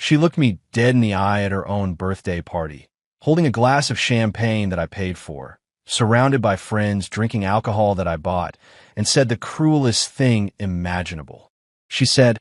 She looked me dead in the eye at her own birthday party, holding a glass of champagne that I paid for, surrounded by friends drinking alcohol that I bought, and said the cruelest thing imaginable. She said,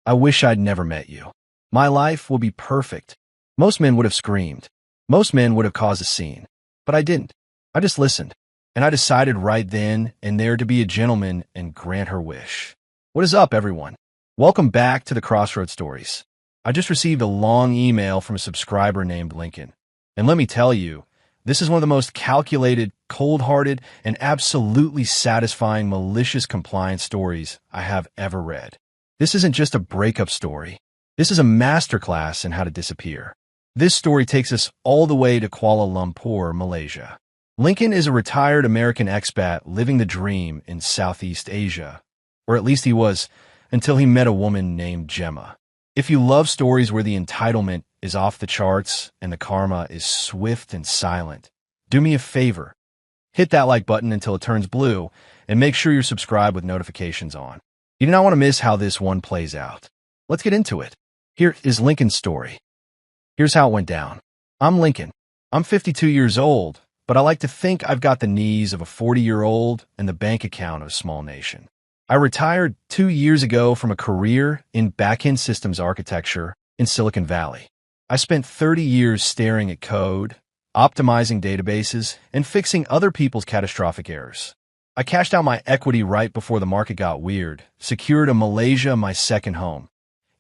"I wish I'd never met you. My life will be perfect." Most men would have screamed. Most men would have caused a scene. But I didn't. I just listened. And I decided right then and there to be a gentleman and grant her wish. What is up, everyone? Welcome back to the Crossroad Stories. I just received a long email from a subscriber named Lincoln. And let me tell you, this is one of the most calculated, cold-hearted, and absolutely satisfying malicious compliance stories I have ever read. This isn't just a breakup story. This is a masterclass in how to disappear. This story takes us all the way to Kuala Lumpur, Malaysia. Lincoln is a retired American expat living the dream in Southeast Asia, or at least he was, until he met a woman named Gemma. If you love stories where the entitlement is off the charts and the karma is swift and silent, do me a favor. Hit that like button until it turns blue, and make sure you're subscribed with notifications on. You do not want to miss how this one plays out. Let's get into it. Here is Lincoln's story. Here's how it went down. I'm Lincoln. I'm 52 years old, but I like to think I've got the knees of a 40-year-old and the bank account of a small nation. I retired 2 years ago from a career in back-end systems architecture in Silicon Valley. I spent 30 years staring at code, optimizing databases, and fixing other people's catastrophic errors. I cashed out my equity right before the market got weird, secured a Malaysia my second home,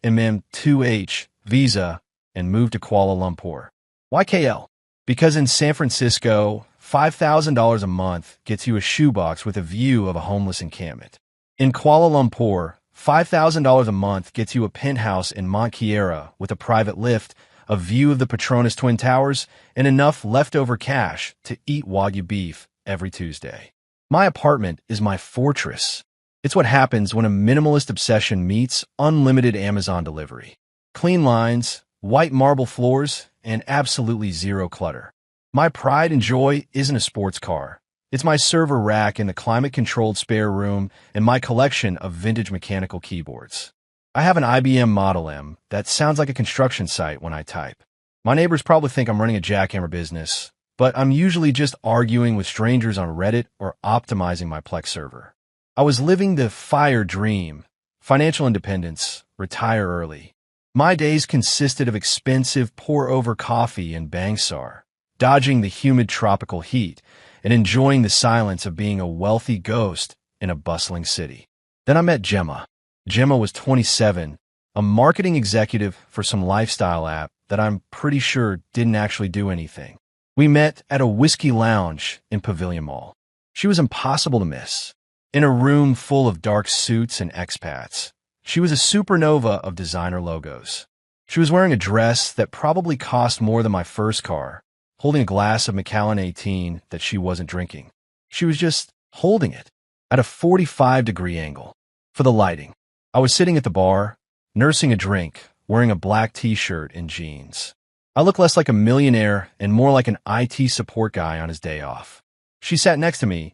MM2H visa, and moved to Kuala Lumpur. Why KL? Because in San Francisco, $5,000 a month gets you a shoebox with a view of a homeless encampment. In Kuala Lumpur, $5,000 a month gets you a penthouse in Mont Kiara with a private lift, a view of the Petronas Twin Towers, and enough leftover cash to eat Wagyu beef every Tuesday. My apartment is my fortress. It's what happens when a minimalist obsession meets unlimited Amazon delivery. Clean lines, white marble floors, and absolutely zero clutter. My pride and joy isn't a sports car. It's my server rack in the climate-controlled spare room and my collection of vintage mechanical keyboards. I have an IBM Model M that sounds like a construction site when I type. My neighbors probably think I'm running a jackhammer business, but I'm usually just arguing with strangers on Reddit or optimizing my Plex server. I was living the FIRE dream, financial independence, retire early. My days consisted of expensive pour-over coffee in Bangsar, dodging the humid tropical heat, and enjoying the silence of being a wealthy ghost in a bustling city. Then I met Gemma. Gemma was 27, a marketing executive for some lifestyle app that I'm pretty sure didn't actually do anything. We met at a whiskey lounge in Pavilion Mall. She was impossible to miss. In a room full of dark suits and expats, she was a supernova of designer logos. She was wearing a dress that probably cost more than my first car, holding a glass of Macallan 18 that she wasn't drinking. She was just holding it at a 45-degree angle. For the lighting, I was sitting at the bar, nursing a drink, wearing a black t-shirt and jeans. I looked less like a millionaire and more like an IT support guy on his day off. She sat next to me,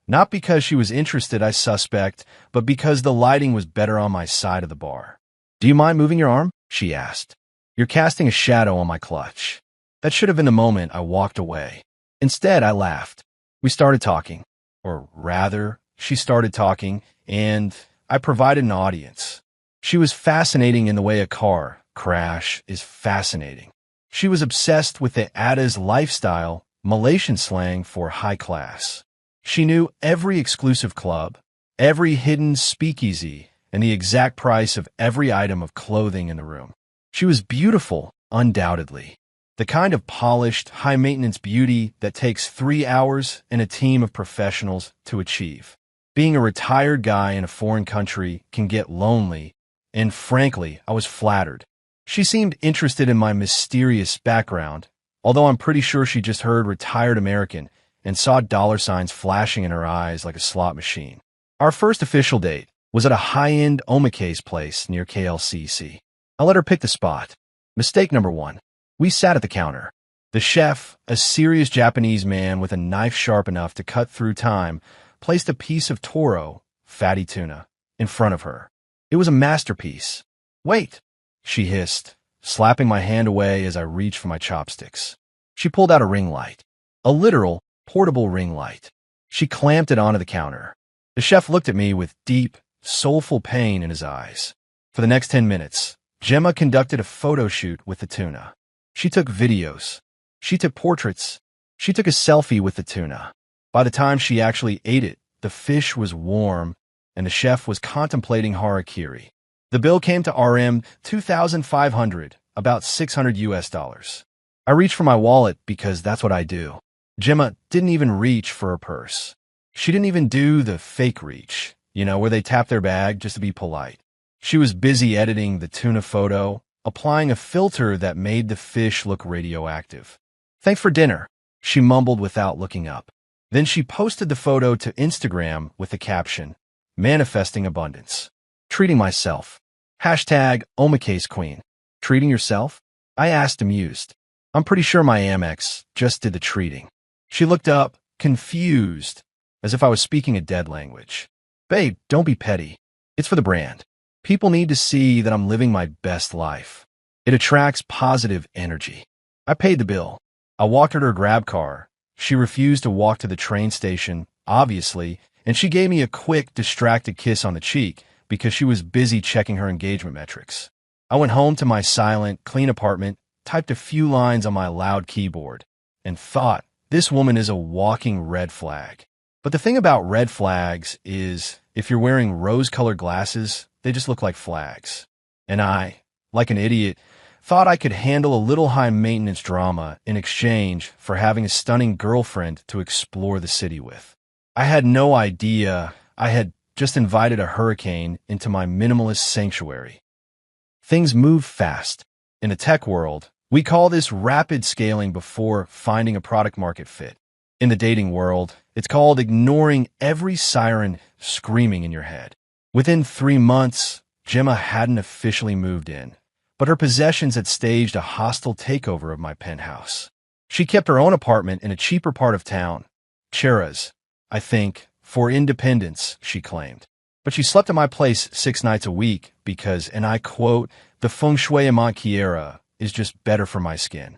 not because she was interested, I suspect, but because the lighting was better on my side of the bar. "Do you mind moving your arm?" she asked. "You're casting a shadow on my clutch." That should have been the moment I walked away. Instead, I laughed. We started talking. Or rather, she started talking, and I provided an audience. She was fascinating in the way a car crash is fascinating. She was obsessed with the Ada's lifestyle, Malaysian slang for high class. She knew every exclusive club, every hidden speakeasy, and the exact price of every item of clothing in the room. She was beautiful, undoubtedly. The kind of polished, high-maintenance beauty that takes 3 hours and a team of professionals to achieve. Being a retired guy in a foreign country can get lonely, and frankly, I was flattered. She seemed interested in my mysterious background, although I'm pretty sure she just heard retired American and saw dollar signs flashing in her eyes like a slot machine. Our first official date was at a high-end omakase place near KLCC. I let her pick the spot. Mistake number 1. We sat at the counter. The chef, a serious Japanese man with a knife sharp enough to cut through time, placed a piece of toro, fatty tuna, in front of her. It was a masterpiece. "Wait," she hissed, slapping my hand away as I reached for my chopsticks. She pulled out a ring light. A literal, portable ring light. She clamped it onto the counter. The chef looked at me with deep, soulful pain in his eyes. For the next 10 minutes, Gemma conducted a photo shoot with the tuna. She took videos. She took portraits. She took a selfie with the tuna. By the time she actually ate it, the fish was warm, and the chef was contemplating harakiri. The bill came to RM 2,500, about $600. I reached for my wallet because that's what I do. Gemma didn't even reach for her purse. She didn't even do the fake reach, where they tap their bag just to be polite. She was busy editing the tuna photo, applying a filter that made the fish look radioactive. "Thanks for dinner," she mumbled without looking up. Then she posted the photo to Instagram with the caption, "Manifesting abundance. Treating myself. Hashtag Omakase Queen." "Treating yourself?" I asked, amused. "I'm pretty sure my Amex just did the treating." She looked up, confused, as if I was speaking a dead language. "Babe, don't be petty. It's for the brand. People need to see that I'm living my best life. It attracts positive energy." I paid the bill. I walked her to her grab car. She refused to walk to the train station, obviously, and she gave me a quick, distracted kiss on the cheek because she was busy checking her engagement metrics. I went home to my silent, clean apartment, typed a few lines on my loud keyboard, and thought, this woman is a walking red flag. But the thing about red flags is, if you're wearing rose-colored glasses, they just look like flags. And I, like an idiot, thought I could handle a little high-maintenance drama in exchange for having a stunning girlfriend to explore the city with. I had no idea I had just invited a hurricane into my minimalist sanctuary. Things move fast. In the tech world, we call this rapid scaling before finding a product-market fit. In the dating world, it's called ignoring every siren screaming in your head. Within 3 months, Gemma hadn't officially moved in, but her possessions had staged a hostile takeover of my penthouse. She kept her own apartment in a cheaper part of town. Cheras, I think, for independence, she claimed. But she slept at my place 6 nights a week because, and I quote, "the feng shui in my quiera is just better for my skin."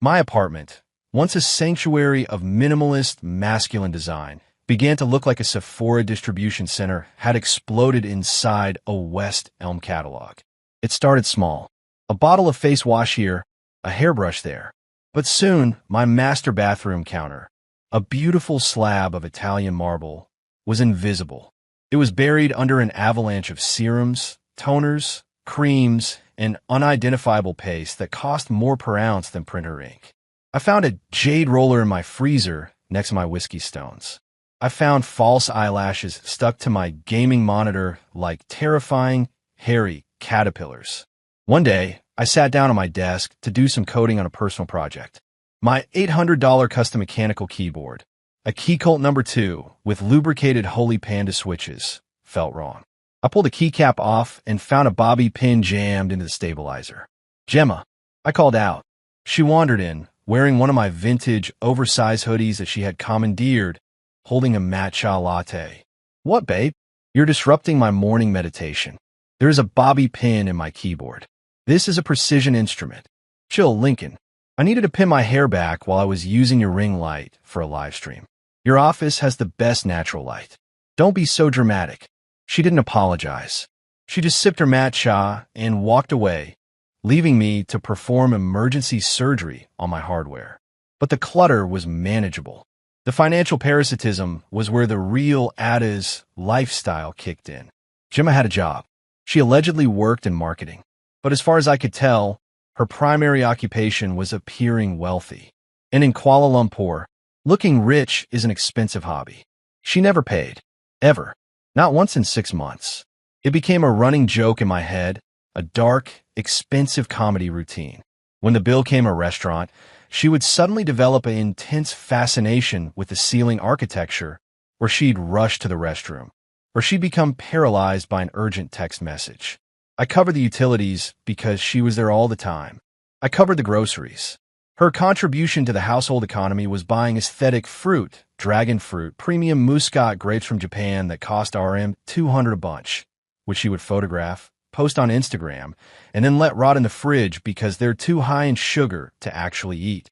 My apartment, once a sanctuary of minimalist, masculine design, began to look like a Sephora distribution center had exploded inside a West Elm catalog. It started small. A bottle of face wash here, a hairbrush there. But soon, my master bathroom counter, a beautiful slab of Italian marble, was invisible. It was buried under an avalanche of serums, toners, creams, and unidentifiable paste that cost more per ounce than printer ink. I found a jade roller in my freezer next to my whiskey stones. I found false eyelashes stuck to my gaming monitor like terrifying, hairy caterpillars. One day, I sat down at my desk to do some coding on a personal project. My $800 custom mechanical keyboard, a Keycult #2 with lubricated Holy Panda switches, felt wrong. I pulled the keycap off and found a bobby pin jammed into the stabilizer. "Gemma," I called out. She wandered in, wearing one of my vintage, oversized hoodies that she had commandeered, holding a matcha latte. "What, babe? You're disrupting my morning meditation. There is a bobby pin in my keyboard. This is a precision instrument." "Chill, Lincoln. I needed to pin my hair back while I was using your ring light for a live stream. Your office has the best natural light. Don't be so dramatic." She didn't apologize. She just sipped her matcha and walked away, leaving me to perform emergency surgery on my hardware. But the clutter was manageable. The financial parasitism was where the real Ada's lifestyle kicked in. Gemma had a job. She allegedly worked in marketing. But as far as I could tell, her primary occupation was appearing wealthy. And in Kuala Lumpur, looking rich is an expensive hobby. She never paid. Ever. Not once in 6 months. It became a running joke in my head, a dark, expensive comedy routine. When the bill came a restaurant, she would suddenly develop an intense fascination with the ceiling architecture, or she'd rush to the restroom, or she'd become paralyzed by an urgent text message. I covered the utilities because she was there all the time. I covered the groceries. Her contribution to the household economy was buying aesthetic fruit, dragon fruit, premium Muscat grapes from Japan that cost RM 200 a bunch, which she would photograph, post on Instagram, and then let rot in the fridge because they're too high in sugar to actually eat.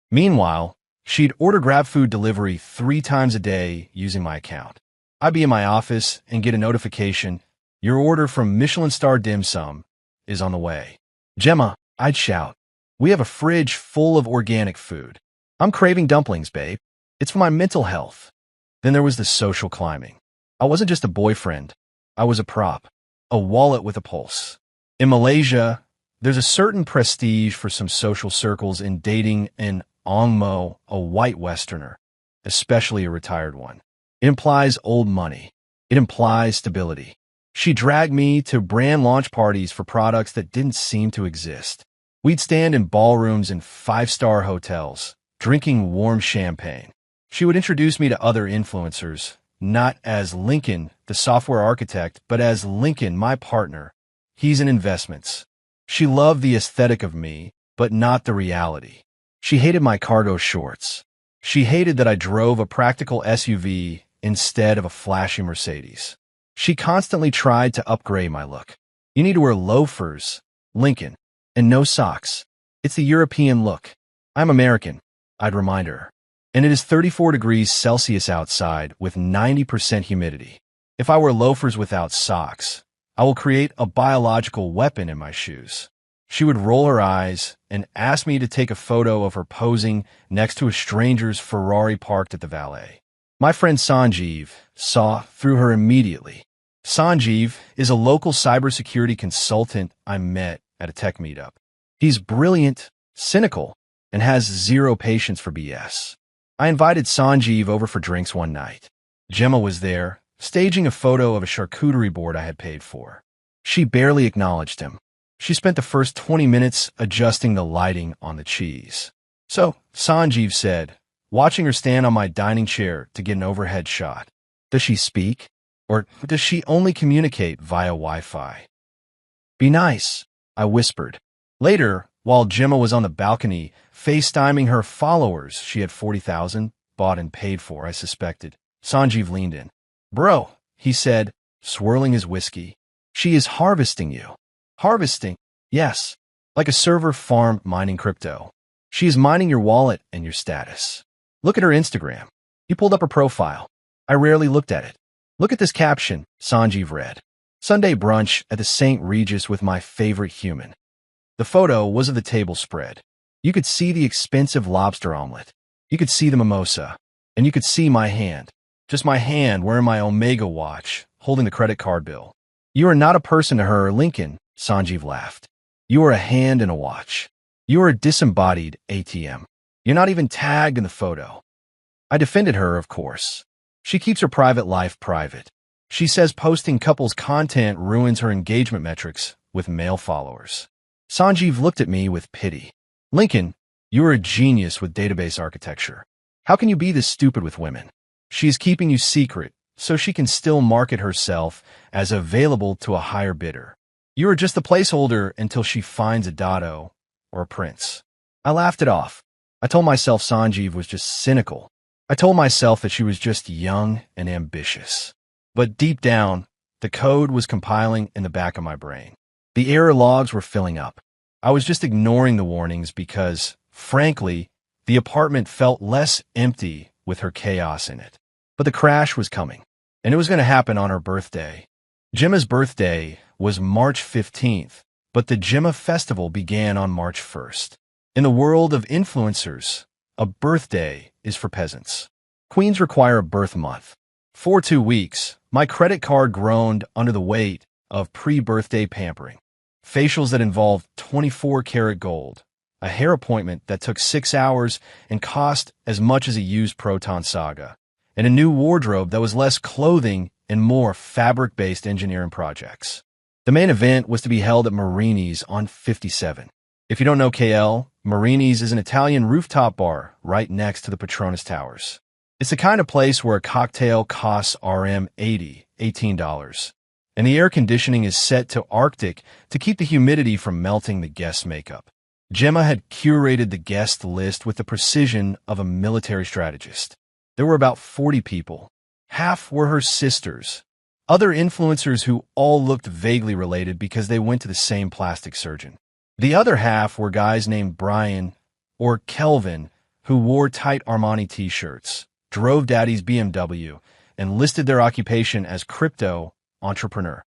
Meanwhile, she'd order grab food delivery 3 times a day using my account. I'd be in my office and get a notification, "Your order from Michelin Star Dim Sum is on the way." "Gemma," I'd shout, "we have a fridge full of organic food. I'm craving dumplings, babe. It's for my mental health." Then there was the social climbing. I wasn't just a boyfriend. I was a prop, a wallet with a pulse. In Malaysia, there's a certain prestige for some social circles in dating an Ongmo, a white Westerner, especially a retired one. It implies old money. It implies stability. She dragged me to brand launch parties for products that didn't seem to exist. We'd stand in ballrooms in 5-star hotels, drinking warm champagne. She would introduce me to other influencers, not as Lincoln, the software architect, but as Lincoln, my partner. He's in investments. She loved the aesthetic of me, but not the reality. She hated my cargo shorts. She hated that I drove a practical SUV instead of a flashy Mercedes. She constantly tried to upgrade my look. "You need to wear loafers, Lincoln, and no socks. It's the European look." "I'm American," I'd remind her. "And it is 34 degrees Celsius outside with 90% humidity. If I wear loafers without socks, I will create a biological weapon in my shoes." She would roll her eyes and ask me to take a photo of her posing next to a stranger's Ferrari parked at the valet. My friend Sanjeev saw through her immediately. Sanjeev is a local cybersecurity consultant I met at a tech meetup. He's brilliant, cynical, and has zero patience for BS. I invited Sanjeev over for drinks one night. Gemma was there, staging a photo of a charcuterie board I had paid for. She barely acknowledged him. She spent the first 20 minutes adjusting the lighting on the cheese. "So," Sanjeev said, watching her stand on my dining chair to get an overhead shot, "does she speak? Or does she only communicate via Wi-Fi?" "Be nice," I whispered. Later, while Gemma was on the balcony, FaceTiming her followers she had 40,000, bought and paid for, I suspected, Sanjeev leaned in. "Bro," he said, swirling his whiskey, "she is harvesting you." "Harvesting?" "Yes, like a server farm mining crypto. She is mining your wallet and your status. Look at her Instagram." He pulled up her profile. I rarely looked at it. "Look at this caption," Sanjeev read. "Sunday brunch at the St. Regis with my favorite human." The photo was of the table spread. You could see the expensive lobster omelet. You could see the mimosa. And you could see my hand. Just my hand wearing my Omega watch, holding the credit card bill. "You are not a person to her, Lincoln," Sanjeev laughed. "You are a hand and a watch. You are a disembodied ATM. You're not even tagged in the photo." I defended her, of course. She keeps her private life private. She says posting couples content ruins her engagement metrics with male followers. Sanjeev looked at me with pity. "Lincoln, you are a genius with database architecture. How can you be this stupid with women? She is keeping you secret so she can still market herself as available to a higher bidder. You are just the placeholder until she finds a Dotto or a prince." I laughed it off. I told myself Sanjeev was just cynical. I told myself that she was just young and ambitious. But deep down, the code was compiling in the back of my brain. The error logs were filling up. I was just ignoring the warnings because, frankly, the apartment felt less empty with her chaos in it. But the crash was coming, and it was going to happen on her birthday. Gemma's birthday was March 15th, but the Gemma festival began on March 1st. In the world of influencers, a birthday is for peasants. Queens require a birth month. For 2 weeks, my credit card groaned under the weight of pre-birthday pampering. Facials that involved 24-karat gold, a hair appointment that took 6 hours and cost as much as a used Proton Saga, and a new wardrobe that was less clothing and more fabric-based engineering projects. The main event was to be held at Marini's on 57. If you don't know KL, Marini's is an Italian rooftop bar right next to the Petronas Towers. It's the kind of place where a cocktail costs RM $18, and the air conditioning is set to Arctic to keep the humidity from melting the guest's makeup. Gemma had curated the guest list with the precision of a military strategist. There were about 40 people. Half were her sisters, Other influencers who all looked vaguely related because they went to the same plastic surgeon. The other half were guys named Brian or Kelvin who wore tight Armani t-shirts, drove daddy's BMW, and listed their occupation as crypto entrepreneur.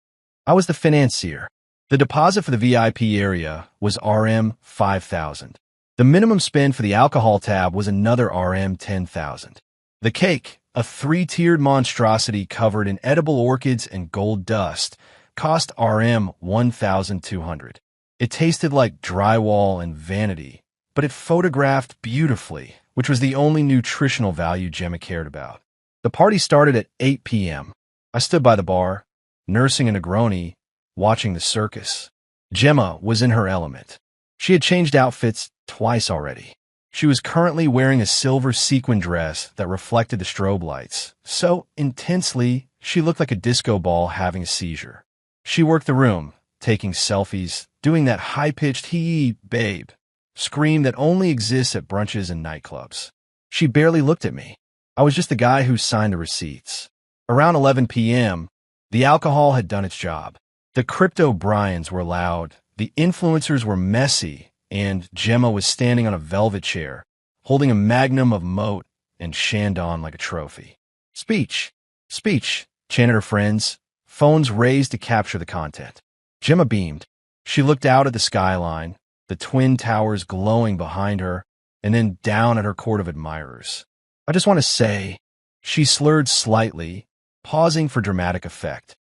I was the financier. The deposit for the VIP area was RM 5,000. The minimum spend for the alcohol tab was another RM 10,000. The cake, a three-tiered monstrosity covered in edible orchids and gold dust, cost RM 1,200. It tasted like drywall and vanity, but it photographed beautifully, which was the only nutritional value Gemma cared about. The party started at 8 p.m. I stood by the bar, nursing a Negroni, watching the circus. Gemma was in her element. She had changed outfits twice already. She was currently wearing a silver sequin dress that reflected the strobe lights, so intensely she looked like a disco ball having a seizure. She worked the room, taking selfies, doing that high-pitched hee babe scream that only exists at brunches and nightclubs. She barely looked at me. I was just the guy who signed the receipts. Around 11 p.m., the alcohol had done its job. The crypto Bryans were loud, the influencers were messy, and Gemma was standing on a velvet chair, holding a magnum of moat and Shandon like a trophy. Speech, speech, chanted her friends, phones raised to capture the content. Gemma beamed. She looked out at the skyline, the twin towers glowing behind her, and then down at her court of admirers. I just want to say, she slurred slightly, pausing for dramatic effect.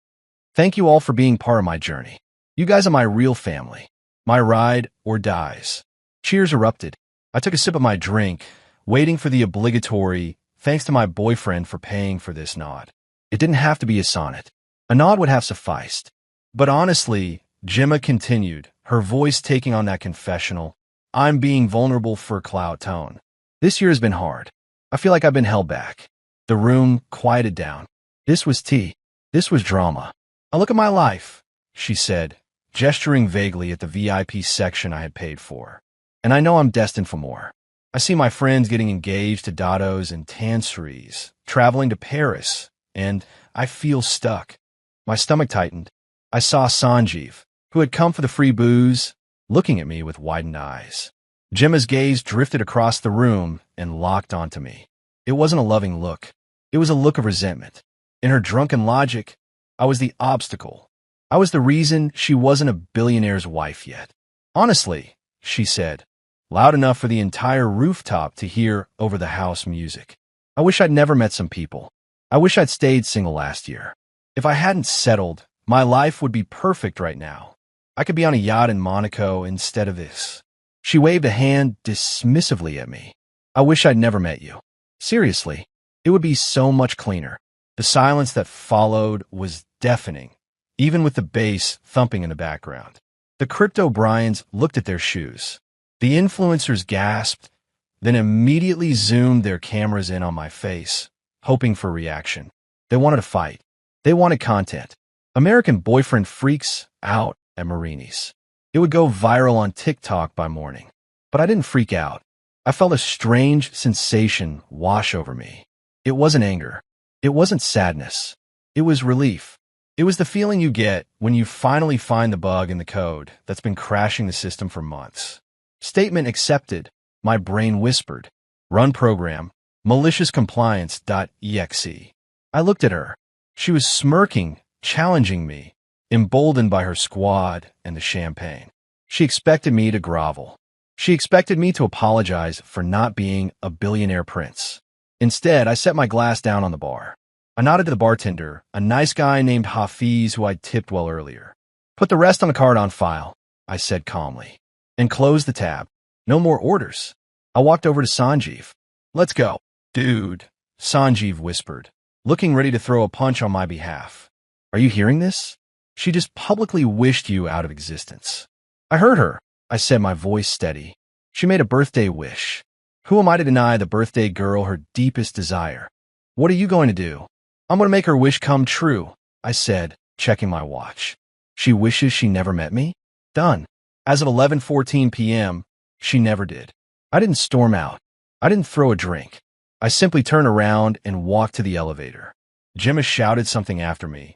Thank you all for being part of my journey. You guys are my real family, my ride or dies. Cheers erupted. I took a sip of my drink, waiting for the obligatory, thanks to my boyfriend for paying for this nod. It didn't have to be a sonnet. A nod would have sufficed. But honestly, Gemma continued, her voice taking on that confessional, I'm being vulnerable for clout tone. This year has been hard. I feel like I've been held back. The room quieted down. This was tea. This was drama. A look at my life, she said, gesturing vaguely at the VIP section I had paid for. And I know I'm destined for more. I see my friends getting engaged to dados and tanseries, traveling to Paris, and I feel stuck. My stomach tightened. I saw Sanjeev, who had come for the free booze, looking at me with widened eyes. Gemma's gaze drifted across the room and locked onto me. It wasn't a loving look. It was a look of resentment. In her drunken logic, I was the obstacle. I was the reason she wasn't a billionaire's wife yet. Honestly, she said, loud enough for the entire rooftop to hear over the house music. I wish I'd never met some people. I wish I'd stayed single last year. If I hadn't settled, my life would be perfect right now. I could be on a yacht in Monaco instead of this. She waved a hand dismissively at me. I wish I'd never met you. Seriously, it would be so much cleaner. The silence that followed was deafening, even with the bass thumping in the background. The crypto Bryans looked at their shoes. The influencers gasped, then immediately zoomed their cameras in on my face, hoping for reaction. They wanted to fight. They wanted content. American boyfriend freaks out at Marini's. It would go viral on TikTok by morning. But I didn't freak out. I felt a strange sensation wash over me. It wasn't anger. It wasn't sadness. It was relief. It was the feeling you get when you finally find the bug in the code that's been crashing the system for months. Statement accepted, my brain whispered. Run program, maliciouscompliance.exe. I looked at her. She was smirking, challenging me, emboldened by her squad and the champagne. She expected me to grovel. She expected me to apologize for not being a billionaire prince. Instead, I set my glass down on the bar. I nodded to the bartender, a nice guy named Hafiz who I'd tipped well earlier. Put the rest on the card on file, I said calmly, and closed the tab. No more orders. I walked over to Sanjeev. Let's go. Dude, Sanjeev whispered, looking ready to throw a punch on my behalf. Are you hearing this? She just publicly wished you out of existence. I heard her, I said, my voice steady. She made a birthday wish. Who am I to deny the birthday girl her deepest desire? What are you going to do? I'm going to make her wish come true, I said, checking my watch. She wishes she never met me? Done. As of 11:14 p.m., she never did. I didn't storm out. I didn't throw a drink. I simply turned around and walked to the elevator. Gemma shouted something after me,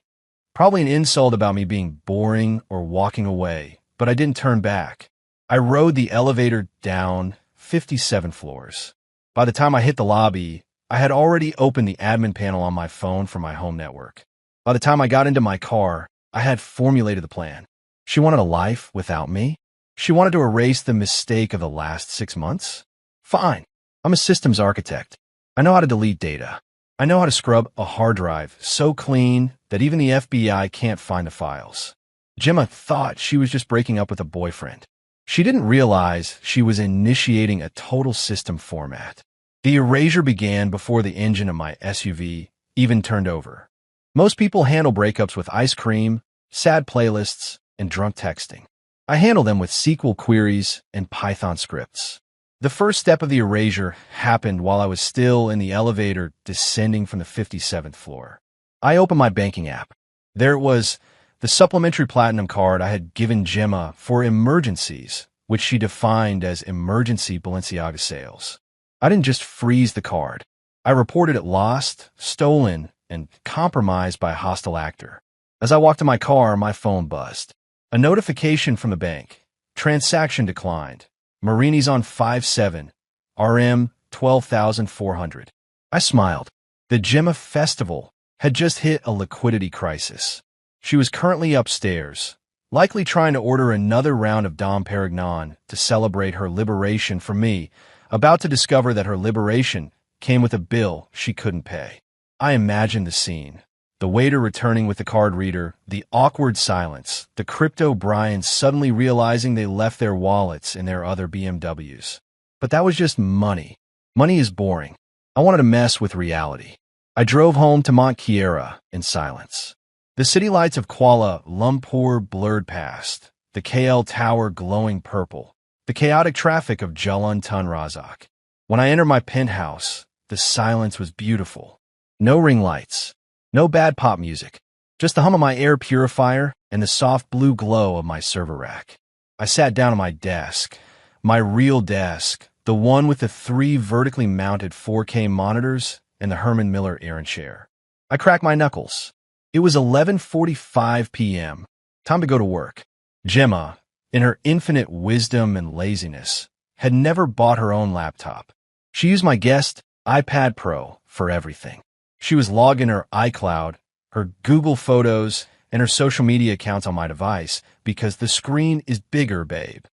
Probably an insult about me being boring or walking away, but I didn't turn back. I rode the elevator down 57 floors. By the time I hit the lobby, I had already opened the admin panel on my phone for my home network. By the time I got into my car, I had formulated the plan. She wanted a life without me. She wanted to erase the mistake of the last 6 months. Fine. I'm a systems architect. I know how to delete data. I know how to scrub a hard drive so clean that even the FBI can't find the files. Gemma thought she was just breaking up with a boyfriend. She didn't realize she was initiating a total system format. The erasure began before the engine of my SUV even turned over. Most people handle breakups with ice cream, sad playlists, and drunk texting. I handle them with SQL queries and Python scripts. The first step of the erasure happened while I was still in the elevator descending from the 57th floor. I opened my banking app. There it was, the supplementary platinum card I had given Gemma for emergencies, which she defined as emergency Balenciaga sales. I didn't just freeze the card. I reported it lost, stolen, and compromised by a hostile actor. As I walked to my car, my phone buzzed. A notification from the bank. Transaction declined. Marini's on 5-7. RM 12,400. I smiled. The Gemma Festival had just hit a liquidity crisis. She was currently upstairs, likely trying to order another round of Dom Perignon to celebrate her liberation from me, about to discover that her liberation came with a bill she couldn't pay. I imagined the scene. The waiter returning with the card reader, the awkward silence, the crypto Bryans suddenly realizing they left their wallets in their other BMWs. But that was just money. Money is boring. I wanted to mess with reality. I drove home to Mont Kiara in silence. The city lights of Kuala Lumpur blurred past, the KL Tower glowing purple, the chaotic traffic of Jalan Tun Razak. When I entered my penthouse, the silence was beautiful. No ring lights. No bad pop music, just the hum of my air purifier and the soft blue glow of my server rack. I sat down at my desk, my real desk, the one with the 3 vertically mounted 4K monitors and the Herman Miller Aeron chair. I cracked my knuckles. It was 11:45 p.m. Time to go to work. Gemma, in her infinite wisdom and laziness, had never bought her own laptop. She used my guest iPad Pro for everything. She was logged in her iCloud, her Google Photos, and her social media accounts on my device because the screen is bigger, babe.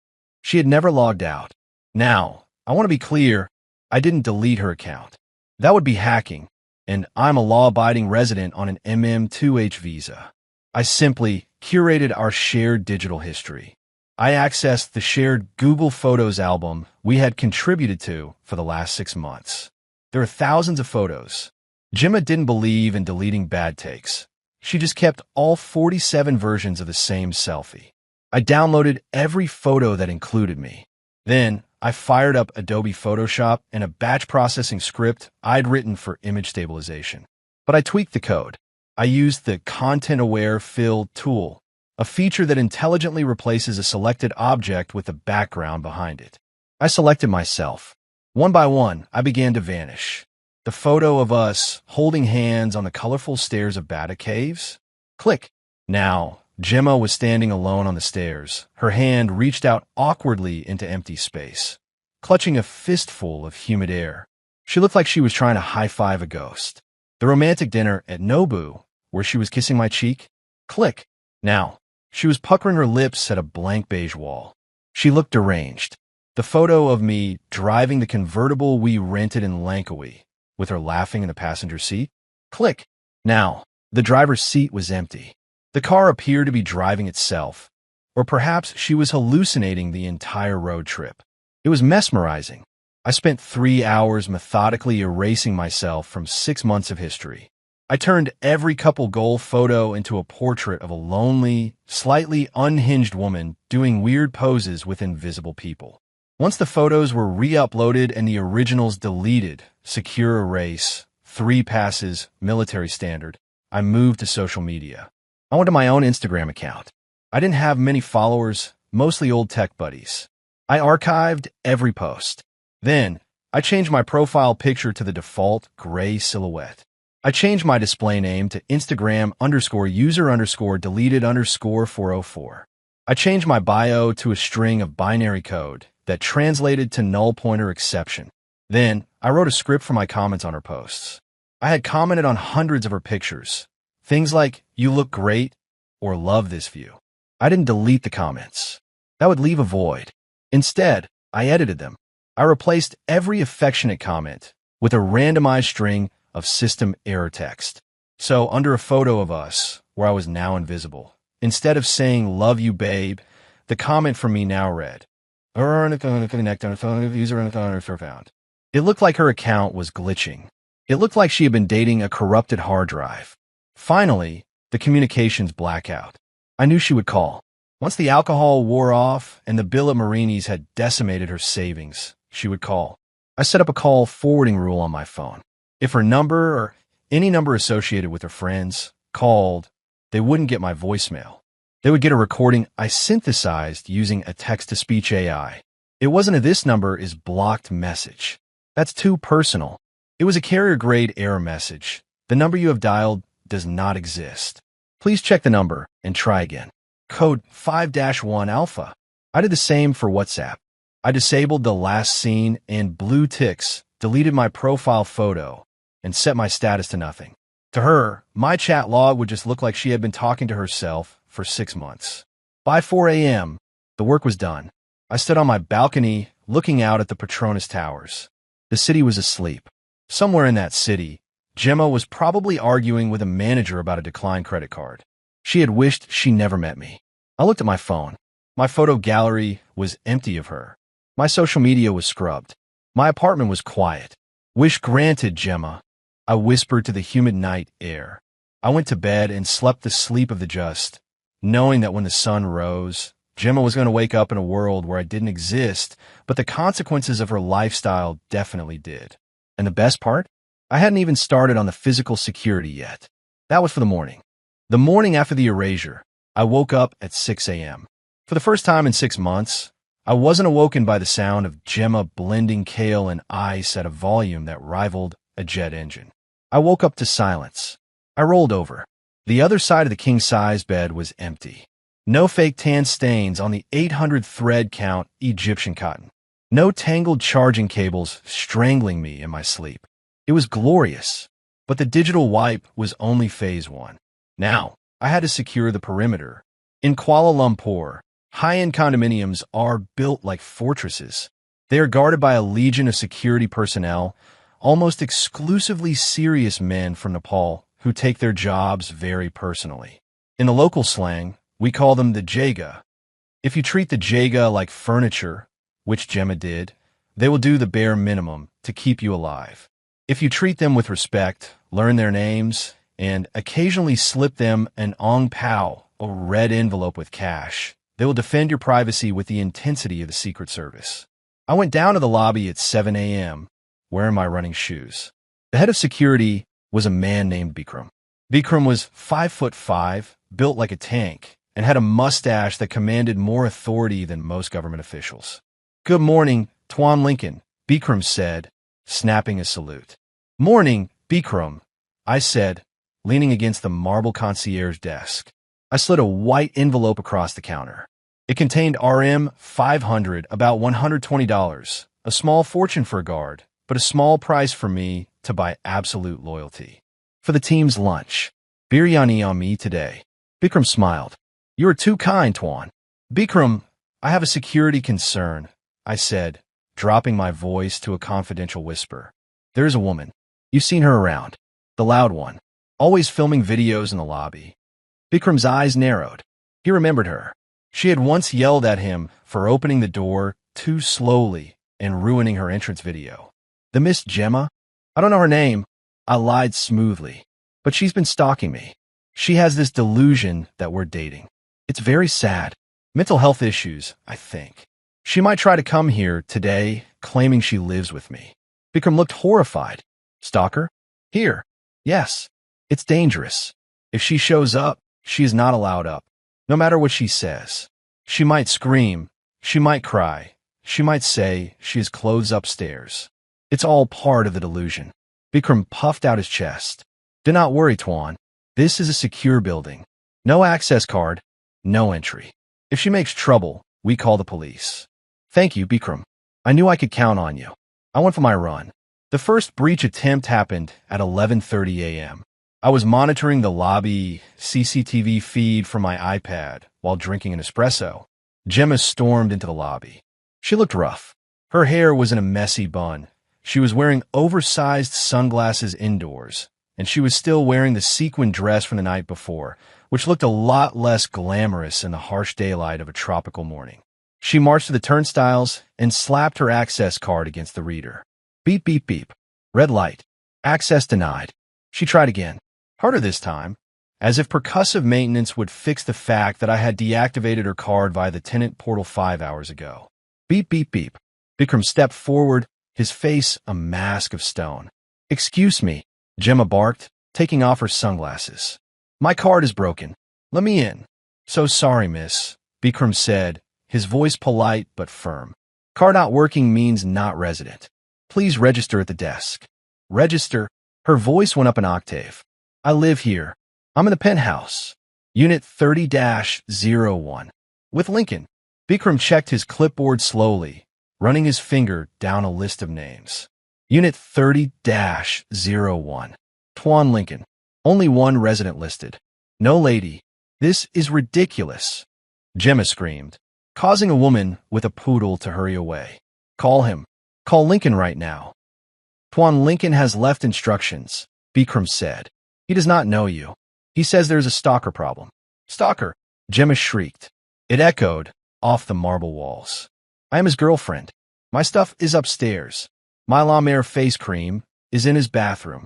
She had never logged out. Now, I want to be clear, I didn't delete her account. That would be hacking, and I'm a law-abiding resident on an MM2H visa. I simply curated our shared digital history. I accessed the shared Google Photos album we had contributed to for the last 6 months. There are thousands of photos. Gemma didn't believe in deleting bad takes. She just kept all 47 versions of the same selfie. I downloaded every photo that included me. Then, I fired up Adobe Photoshop and a batch processing script I'd written for image stabilization. But I tweaked the code. I used the content-aware fill tool, a feature that intelligently replaces a selected object with a background behind it. I selected myself. One by one, I began to vanish. The photo of us holding hands on the colorful stairs of Bata Caves? Click. Now, Gemma was standing alone on the stairs. Her hand reached out awkwardly into empty space, clutching a fistful of humid air. She looked like she was trying to high-five a ghost. The romantic dinner at Nobu, where she was kissing my cheek? Click. Now, she was puckering her lips at a blank beige wall. She looked deranged. The photo of me driving the convertible we rented in Langkawi, with her laughing in the passenger seat? Click. Now, the driver's seat was empty. The car appeared to be driving itself, or perhaps she was hallucinating the entire road trip. It was mesmerizing. I spent 3 hours methodically erasing myself from 6 months of history. I turned every couple goal photo into a portrait of a lonely, slightly unhinged woman doing weird poses with invisible people. Once the photos were re-uploaded and the originals deleted, secure erase, 3 passes, military standard, I moved to social media. I went to my own Instagram account. I didn't have many followers, mostly old tech buddies. I archived every post. Then, I changed my profile picture to the default gray silhouette. I changed my display name to Instagram_user_deleted_404. I changed my bio to a string of binary code that translated to null pointer exception. Then, I wrote a script for my comments on her posts. I had commented on hundreds of her pictures. Things like, "You look great," or "Love this view." I didn't delete the comments. That would leave a void. Instead, I edited them. I replaced every affectionate comment with a randomized string of system error text. So, under a photo of us, where I was now invisible, instead of saying, "Love you, babe," the comment from me now read, "User It looked like her account was glitching. It looked like she had been dating a corrupted hard drive. Finally, the communications blackout. I knew she would call. Once the alcohol wore off and the bill at Marini's had decimated her savings, she would call. I set up a call forwarding rule on my phone. If her number or any number associated with her friends called, they wouldn't get my voicemail. They would get a recording I synthesized using a text-to-speech AI. It wasn't a "this number is blocked" message. That's too personal. It was a carrier-grade error message. "The number you have dialed does not exist. Please check the number and try again." Code 5-1 alpha. I did the same for WhatsApp. I disabled the last seen and blue ticks, deleted my profile photo, and set my status to nothing. To her, my chat log would just look like she had been talking to herself for 6 months. By 4 a.m., the work was done. I stood on my balcony looking out at the Petronas Towers. The city was asleep. Somewhere in that city, Gemma was probably arguing with a manager about a declined credit card. She had wished she never met me. I looked at my phone. My photo gallery was empty of her. My social media was scrubbed. My apartment was quiet. "Wish granted, Gemma," I whispered to the humid night air. I went to bed and slept the sleep of the just, knowing that when the sun rose, Gemma was going to wake up in a world where I didn't exist, but the consequences of her lifestyle definitely did. And the best part? I hadn't even started on the physical security yet. That was for the morning. The morning after the erasure, I woke up at 6 a.m. For the first time in 6 months, I wasn't awoken by the sound of Gemma blending kale and ice at a volume that rivaled a jet engine. I woke up to silence. I rolled over. The other side of the king-size bed was empty. No fake tan stains on the 800 thread count Egyptian cotton. No tangled charging cables strangling me in my sleep. It was glorious. But the digital wipe was only phase 1. Now, I had to secure the perimeter. In Kuala Lumpur, high-end condominiums are built like fortresses. They are guarded by a legion of security personnel, almost exclusively serious men from Nepal who take their jobs very personally. In the local slang, we call them the Jaga. If you treat the Jaga like furniture, which Gemma did, they will do the bare minimum to keep you alive. If you treat them with respect, learn their names, and occasionally slip them an ong pao, a red envelope with cash, they will defend your privacy with the intensity of the Secret Service. I went down to the lobby at 7 a.m., wearing my running shoes. The head of security was a man named Bikram. Bikram was 5'5", built like a tank, and had a mustache that commanded more authority than most government officials. "Good morning, Tuan Lincoln," Bikram said, snapping a salute. "Morning, Bikram," I said, leaning against the marble concierge desk. I slid a white envelope across the counter. It contained RM 500, about $120, a small fortune for a guard, but a small price for me to buy absolute loyalty. "For the team's lunch. Biryani on me today." Bikram smiled. "You are too kind, Tuan." "Bikram, I have a security concern," I said, dropping my voice to a confidential whisper. "There is a woman. You've seen her around. The loud one. Always filming videos in the lobby." Bikram's eyes narrowed. He remembered her. She had once yelled at him for opening the door too slowly and ruining her entrance video. "The Miss Gemma? I don't know her name." I lied smoothly. "But she's been stalking me. She has this delusion that we're dating. It's very sad. Mental health issues, I think. She might try to come here today, claiming she lives with me." Bikram looked horrified. "Stalker? Here? Yes. It's dangerous. If she shows up, she is not allowed up, no matter what she says. She might scream. She might cry. She might say she has clothes upstairs. It's all part of the delusion." Bikram puffed out his chest. Do not worry, Tuan. This is a secure building. No access card, no entry. If she makes trouble, we call the police. Thank you, Bikram. I knew I could count on you. I went for my run. The first breach attempt happened at 11:30 a.m. I was monitoring the lobby CCTV feed from my iPad while drinking an espresso. Gemma stormed into the lobby. She looked rough. Her hair was in a messy bun. She was wearing oversized sunglasses indoors, and she was still wearing the sequin dress from the night before, which looked a lot less glamorous in the harsh daylight of a tropical morning. She marched to the turnstiles and slapped her access card against the reader. Beep, beep, beep. Red light. Access denied. She tried again. Harder this time, as if percussive maintenance would fix the fact that I had deactivated her card via the tenant portal 5 hours ago. Beep, beep, beep. Bikram stepped forward, his face a mask of stone. Excuse me, Gemma barked, taking off her sunglasses. My card is broken. Let me in. So sorry, miss, Bikram said, his voice polite but firm. Card not working means not resident. Please register at the desk. Register? Her voice went up an octave. I live here. I'm in the penthouse. Unit 30-01. With Lincoln. Bikram checked his clipboard slowly, running his finger down a list of names. Unit 30-01. Tuan Lincoln. Only one resident listed. No lady. This is ridiculous. Gemma screamed, causing a woman with a poodle to hurry away. Call him. Call Lincoln right now. Tuan Lincoln has left instructions, Bikram said. He does not know you. He says there's a stalker problem. Stalker, Gemma shrieked. It echoed off the marble walls. I am his girlfriend. My stuff is upstairs. My La Mer face cream is in his bathroom.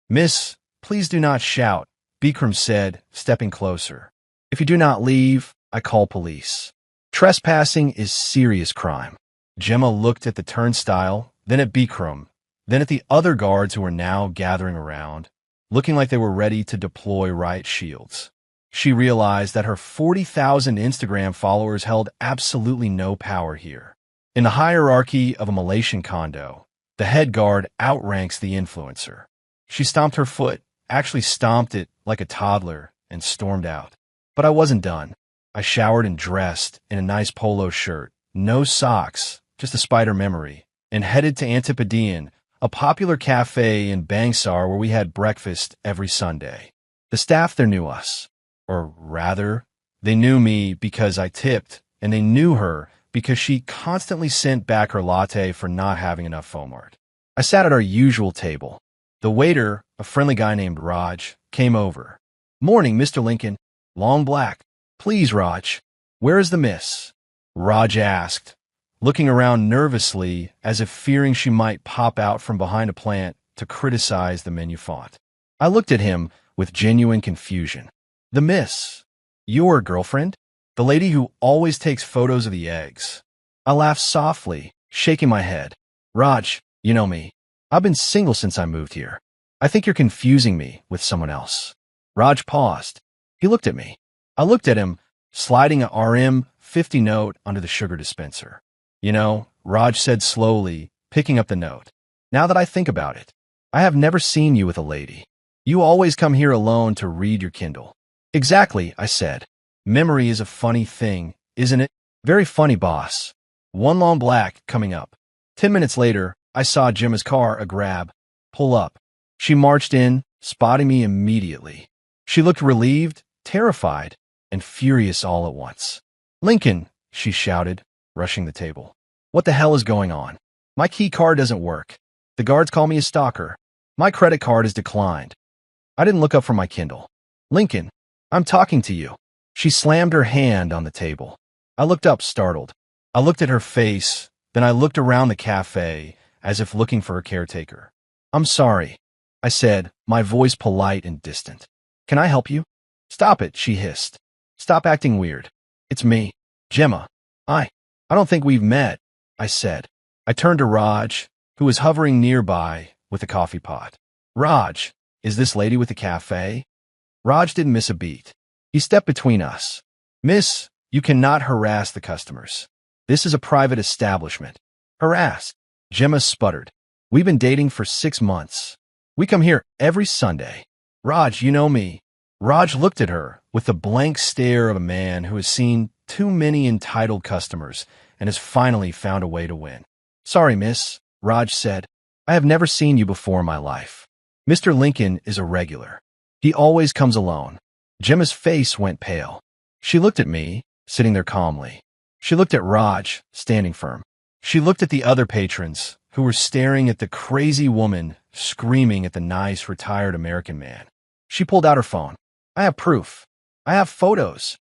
Miss, please do not shout, Bikram said, stepping closer. If you do not leave, I call police. Trespassing is serious crime. Gemma looked at the turnstile, then at Bikram, then at the other guards who were now gathering around, looking like they were ready to deploy riot shields. She realized that her 40,000 Instagram followers held absolutely no power here. In the hierarchy of a Malaysian condo, the head guard outranks the influencer. She stomped her foot, actually stomped it like a toddler, and stormed out. But I wasn't done. I showered and dressed in a nice polo shirt, no socks, just a spider memory, and headed to Antipodean, a popular cafe in Bangsar where we had breakfast every Sunday. The staff there knew us. Or rather, they knew me because I tipped, and they knew her because she constantly sent back her latte for not having enough foam art. I sat at our usual table. The waiter, a friendly guy named Raj, came over. Morning, Mr. Lincoln. Long black. Please, Raj. Where is the miss? Raj asked, looking around nervously as if fearing she might pop out from behind a plant to criticize the menu font. I looked at him with genuine confusion. The miss? Your girlfriend? The lady who always takes photos of the eggs. I laughed softly, shaking my head. Raj, you know me. I've been single since I moved here. I think you're confusing me with someone else. Raj paused. He looked at me. I looked at him, sliding a RM50 note under the sugar dispenser. You know, Raj said slowly, picking up the note. Now that I think about it, I have never seen you with a lady. You always come here alone to read your Kindle. Exactly, I said. Memory is a funny thing, isn't it? Very funny, boss. One long black coming up. 10 minutes later, I saw Gemma's car, a grab, pull up. She marched in, spotting me immediately. She looked relieved, terrified, and furious all at once. Lincoln, she shouted, rushing the table. What the hell is going on? My key card doesn't work. The guards call me a stalker. My credit card is declined. I didn't look up from my Kindle. Lincoln, I'm talking to you. She slammed her hand on the table. I looked up, startled. I looked at her face, then I looked around the cafe, as if looking for a caretaker. I'm sorry, I said, my voice polite and distant. Can I help you? Stop it, she hissed. Stop acting weird. It's me, Gemma. I don't think we've met, I said. I turned to Raj, who was hovering nearby with a coffee pot. Raj, is this lady with the cafe? Raj didn't miss a beat. He stepped between us. Miss, you cannot harass the customers. This is a private establishment. Harass? Gemma sputtered. We've been dating for 6 months. We come here every Sunday. Raj, you know me. Raj looked at her with the blank stare of a man who has seen too many entitled customers and has finally found a way to win. Sorry, miss, Raj said. I have never seen you before in my life. Mr. Lincoln is a regular. He always comes alone. Gemma's face went pale. She looked at me, sitting there calmly. She looked at Raj, standing firm. She looked at the other patrons, who were staring at the crazy woman screaming at the nice, retired American man. She pulled out her phone. I have proof. I have photos.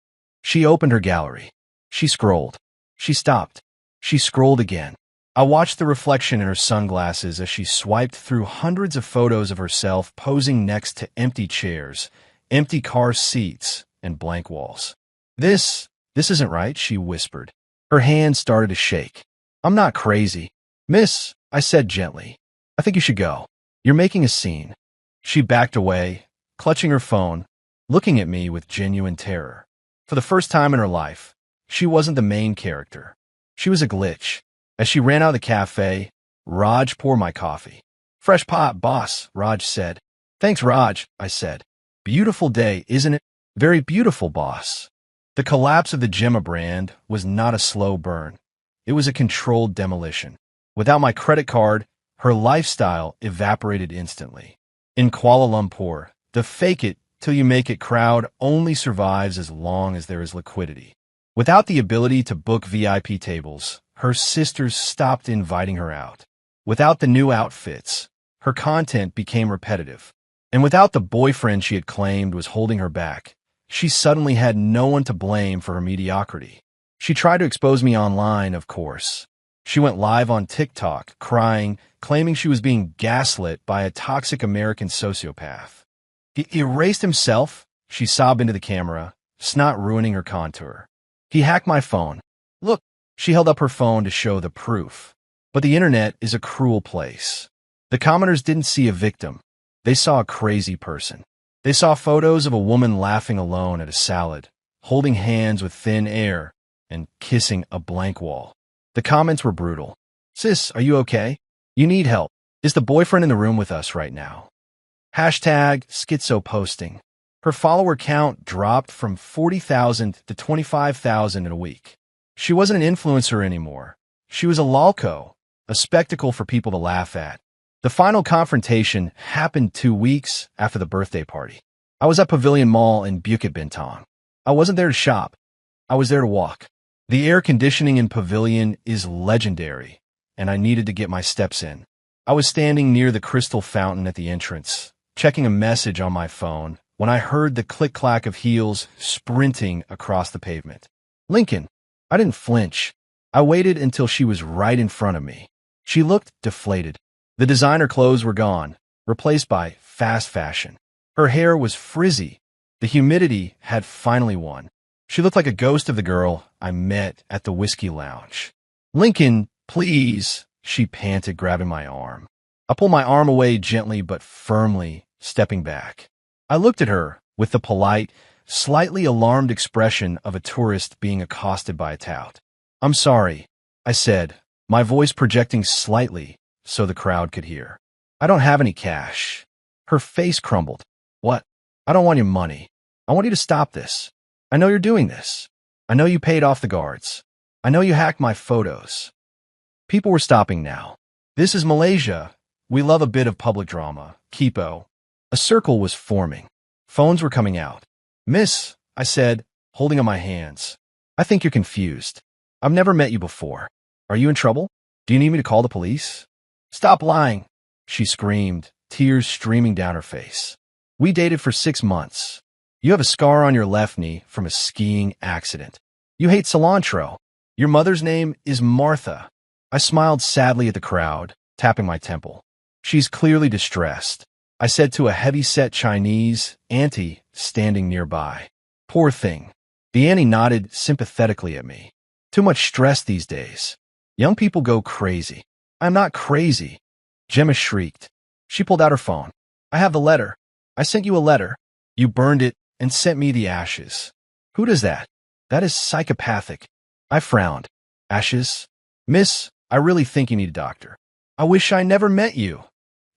She opened her gallery. She scrolled. She stopped. She scrolled again. I watched the reflection in her sunglasses as she swiped through hundreds of photos of herself posing next to empty chairs, empty car seats, and blank walls. This isn't right, she whispered. Her hand started to shake. I'm not crazy. Miss, I said gently. I think you should go. You're making a scene. She backed away, clutching her phone, looking at me with genuine terror. For the first time in her life, she wasn't the main character. She was a glitch. As she ran out of the cafe, Raj poured my coffee. Fresh pot, boss, Raj said. Thanks, Raj, I said. Beautiful day, isn't it? Very beautiful, boss. The collapse of the Gemma brand was not a slow burn. It was a controlled demolition. Without my credit card, her lifestyle evaporated instantly. In Kuala Lumpur, the fake it till you make it crowd only survives as long as there is liquidity. Without the ability to book VIP tables, her sisters stopped inviting her out. Without the new outfits, her content became repetitive. And without the boyfriend she had claimed was holding her back, she suddenly had no one to blame for her mediocrity. She tried to expose me online, of course. She went live on TikTok, crying, claiming she was being gaslit by a toxic American sociopath. He erased himself, she sobbed into the camera, snot ruining her contour. He hacked my phone. Look, she held up her phone to show the proof. But the internet is a cruel place. The commenters didn't see a victim. They saw a crazy person. They saw photos of a woman laughing alone at a salad, holding hands with thin air, and kissing a blank wall. The comments were brutal. Sis, are you okay? You need help. Is the boyfriend in the room with us right now? Hashtag schizo posting. Her follower count dropped from 40,000 to 25,000 in a week. She wasn't an influencer anymore. She was a lolco, a spectacle for people to laugh at. The final confrontation happened 2 weeks after the birthday party. I was at Pavilion Mall in Bukit Bintang. I wasn't there to shop. I was there to walk. The air conditioning in Pavilion is legendary, and I needed to get my steps in. I was standing near the crystal fountain at the entrance, checking a message on my phone, when I heard the click-clack of heels sprinting across the pavement. Lincoln. I didn't flinch. I waited until she was right in front of me. She looked deflated. The designer clothes were gone, replaced by fast fashion. Her hair was frizzy. The humidity had finally won. She looked like a ghost of the girl I met at the whiskey lounge. Lincoln, please, she panted, grabbing my arm. I pulled my arm away gently but firmly, stepping back. I looked at her with the polite, slightly alarmed expression of a tourist being accosted by a tout. I'm sorry, I said, my voice projecting slightly so the crowd could hear. I don't have any cash. Her face crumbled. What? I don't want your money. I want you to stop this. I know you're doing this. I know you paid off the guards. I know you hacked my photos. People were stopping now. This is Malaysia. We love a bit of public drama. Kipo. A circle was forming. Phones were coming out. Miss, I said, holding up my hands. I think you're confused. I've never met you before. Are you in trouble? Do you need me to call the police? Stop lying, she screamed, tears streaming down her face. We dated for 6 months. You have a scar on your left knee from a skiing accident. You hate cilantro. Your mother's name is Martha. I smiled sadly at the crowd, tapping my temple. She's clearly distressed, I said to a heavy-set Chinese auntie standing nearby. Poor thing. The auntie nodded sympathetically at me. Too much stress these days. Young people go crazy. I'm not crazy. Gemma shrieked. She pulled out her phone. I have the letter. I sent you a letter. You burned it and sent me the ashes. Who does that? That is psychopathic. I frowned. Ashes? Miss, I really think you need a doctor. I wish I never met you.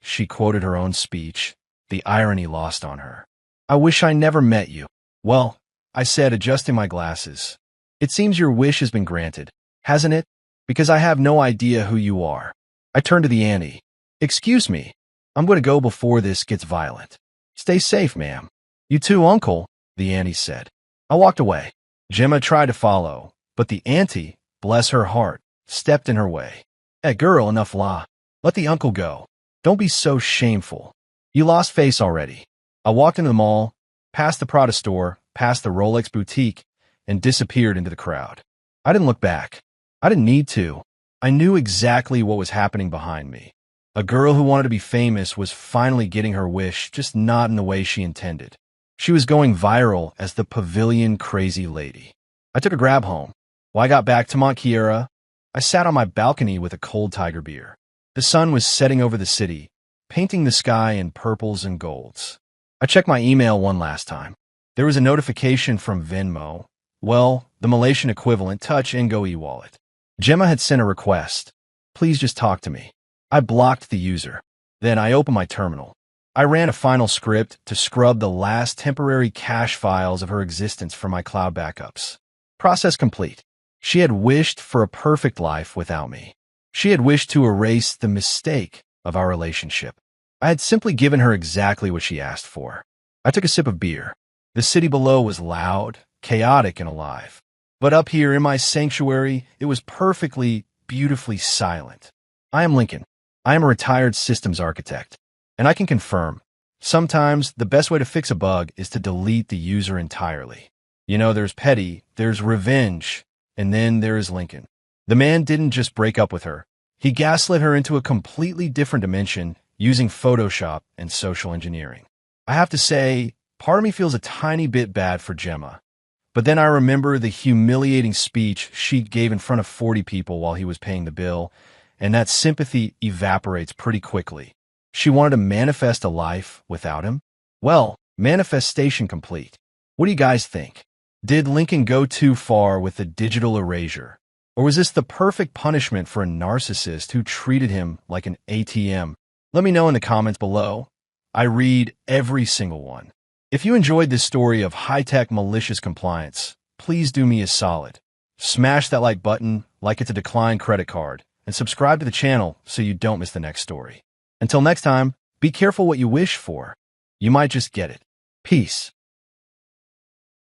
She quoted her own speech, the irony lost on her. I wish I never met you. Well, I said, adjusting my glasses. It seems your wish has been granted, hasn't it? Because I have no idea who you are. I turned to the auntie. Excuse me. I'm going to go before this gets violent. Stay safe, ma'am. You too, uncle, the auntie said. I walked away. Gemma tried to follow, but the auntie, bless her heart, stepped in her way. Hey, girl, enough la. Let the uncle go. Don't be so shameful. You lost face already. I walked into the mall, past the Prada store, past the Rolex boutique, and disappeared into the crowd. I didn't look back. I didn't need to. I knew exactly what was happening behind me. A girl who wanted to be famous was finally getting her wish, just not in the way she intended. She was going viral as the pavilion crazy lady. I took a grab home. When I got back to Montkiera, I sat on my balcony with a cold tiger beer. The sun was setting over the city, painting the sky in purples and golds. I checked my email one last time. There was a notification from Venmo, well, the Malaysian equivalent, Touch and Go e-wallet. Gemma had sent a request. Please just talk to me. I blocked the user. Then I opened my terminal. I ran a final script to scrub the last temporary cache files of her existence from my cloud backups. Process complete. She had wished for a perfect life without me. She had wished to erase the mistake of our relationship. I had simply given her exactly what she asked for. I took a sip of beer. The city below was loud, chaotic, and alive. But up here in my sanctuary, it was perfectly, beautifully silent. I am Lincoln. I am a retired systems architect. And I can confirm, sometimes the best way to fix a bug is to delete the user entirely. You know, there's petty, there's revenge, and then there is Lincoln. The man didn't just break up with her. He gaslit her into a completely different dimension using Photoshop and social engineering. I have to say, part of me feels a tiny bit bad for Gemma. But then I remember the humiliating speech she gave in front of 40 people while he was paying the bill, and that sympathy evaporates pretty quickly. She wanted to manifest a life without him? Well, manifestation complete. What do you guys think? Did Lincoln go too far with the digital erasure? Or was this the perfect punishment for a narcissist who treated him like an ATM? Let me know in the comments below. I read every single one. If you enjoyed this story of high-tech malicious compliance, please do me a solid. Smash that like button like it's a declined credit card, and subscribe to the channel so you don't miss the next story. Until next time, be careful what you wish for. You might just get it. Peace.